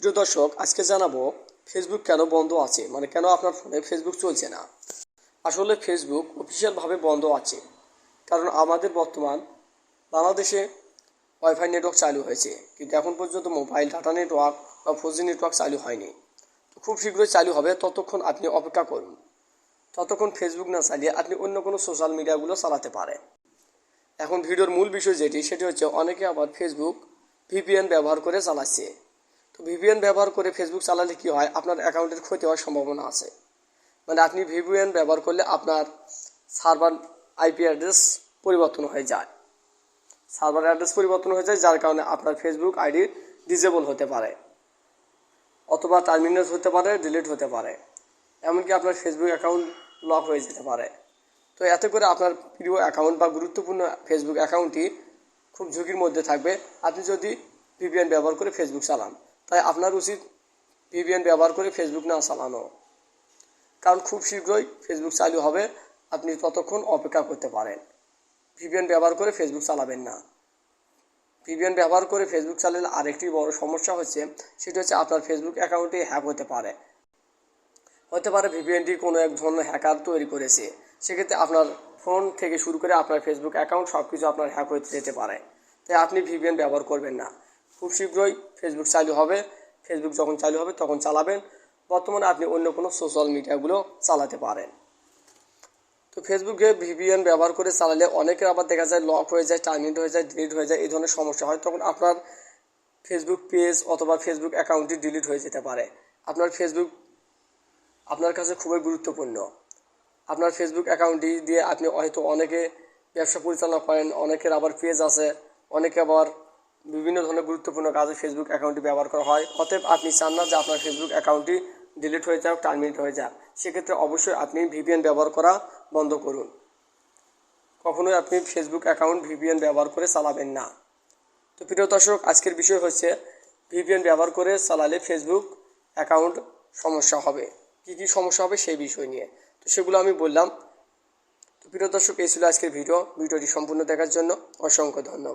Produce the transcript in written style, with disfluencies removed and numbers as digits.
প্রিয় দর্শক, আজকে জানাবো ফেসবুক কেন বন্ধ আছে, মানে কেন আপনার ফোনে ফেসবুক চলছে না। আসলে ফেসবুক অফিসিয়ালভাবে বন্ধ আছে, কারণ আমাদের বর্তমান বাংলাদেশে ওয়াইফাই নেটওয়ার্ক চালু হয়েছে, কিন্তু এখন পর্যন্ত মোবাইল ডাটা নেটওয়ার্ক বা 4G নেটওয়ার্ক চালু হয়নি। তো খুব শীঘ্রই চালু হবে, ততক্ষণ আপনি অপেক্ষা করুন। ততক্ষণ ফেসবুক না চালিয়ে আপনি অন্য কোনো সোশ্যাল মিডিয়াগুলো চালাতে পারেন। এখন ভিডিওর মূল বিষয় সেটি হচ্ছে অনেকে আবার ফেসবুক ভিপিএন ব্যবহার করে চালাচ্ছে। তো ভিপিএন ব্যবহার করে ফেসবুক চালালে কি হয়, আপনার অ্যাকাউন্টের ক্ষতি হওয়ার সম্ভাবনা আছে। মানে আপনি ভিপিএন ব্যবহার করলে আপনার সার্ভার আইপি অ্যাড্রেস পরিবর্তন হয়ে যায়, যার কারণে আপনার ফেসবুক আইডি ডিসেবল হতে পারে, অথবা টার্মিনেট হতে পারে, ডিলিট হতে পারে, এমনকি আপনার ফেসবুক অ্যাকাউন্ট লক হয়ে যেতে পারে। তো এতে করে আপনার প্রিয় অ্যাকাউন্ট বা গুরুত্বপূর্ণ ফেসবুক অ্যাকাউন্টটি খুব ঝুঁকির মধ্যে থাকবে আপনি যদি ভিপিএন ব্যবহার করে ফেসবুক চালান। তাই আপনার উচিত ভিপিএন ব্যবহার করে ফেসবুক না চালানো, কারণ খুব শীঘ্রই ফেসবুক চালু হবে, আপনি ততক্ষণ অপেক্ষা করতে পারেন। ভিপিএন ব্যবহার করে ফেসবুক চালাবেন না। ভিপিএন ব্যবহার করে ফেসবুক চালালে আরেকটি বড় সমস্যা হচ্ছে, সেটা হচ্ছে আপনার ফেসবুক অ্যাকাউন্টে হ্যাক হতে পারে। ভিপিএনটি কোনো এক ধরনের হ্যাকার তৈরি করেছে, সেক্ষেত্রে আপনার ফোন থেকে শুরু করে আপনার ফেসবুক অ্যাকাউন্ট সব কিছু আপনার হ্যাক হয়ে যেতে পারে। তাই আপনি ভিপিএন ব্যবহার করবেন না। খুব শীঘ্রই ফেসবুক চালু হবে, ফেসবুক যখন চালু হবে তখন চালাবেন। বর্তমানে আপনি অন্য কোনো সোশ্যাল মিডিয়াগুলো চালাতে পারেন। তো ফেসবুকে ভিপিএন ব্যবহার করে চালালে অনেকের আবার দেখা যায় লক হয়ে যায়, টার্মিনেট হয়ে যায়, ডিলিট হয়ে যায়, এই ধরনের সমস্যা হয়। তখন আপনার ফেসবুক পেজ অথবা ফেসবুক অ্যাকাউন্টটি ডিলিট হয়ে যেতে পারে। আপনার ফেসবুক আপনার কাছে খুবই গুরুত্বপূর্ণ। আপনার ফেসবুক অ্যাকাউন্টটি দিয়ে আপনি হয়তো অনেকে ব্যবসা পরিচালনা করেন, অনেকের আবার পেজ আছে, অনেকে আবার বিভিন্ন ধরনের গুরুত্বপূর্ণ কাজে ফেসবুক অ্যাকাউন্টটি ব্যবহার করা হয়। অতএব আপনি চান না যে আপনার ফেসবুক অ্যাকাউন্টটি ডিলিট হয়ে যাক, টার্মিনেট হয়ে যাক। সেক্ষেত্রে অবশ্যই আপনি ভিপিএন ব্যবহার করা বন্ধ করুন। কখনোই আপনি ফেসবুক অ্যাকাউন্ট ভিপিএন ব্যবহার করে চালাবেন না। তো প্রিয় দর্শক, আজকের বিষয় হচ্ছে ভিপিএন ব্যবহার করে চালালে ফেসবুক অ্যাকাউন্ট সমস্যা হবে। কী কী সমস্যা হবে সেই বিষয় নিয়ে তো সেগুলো আমি বললাম। তো প্রিয় দর্শক, এই ছিল আজকের ভিডিওটি সম্পূর্ণ দেখার জন্য অসংখ্য ধন্যবাদ।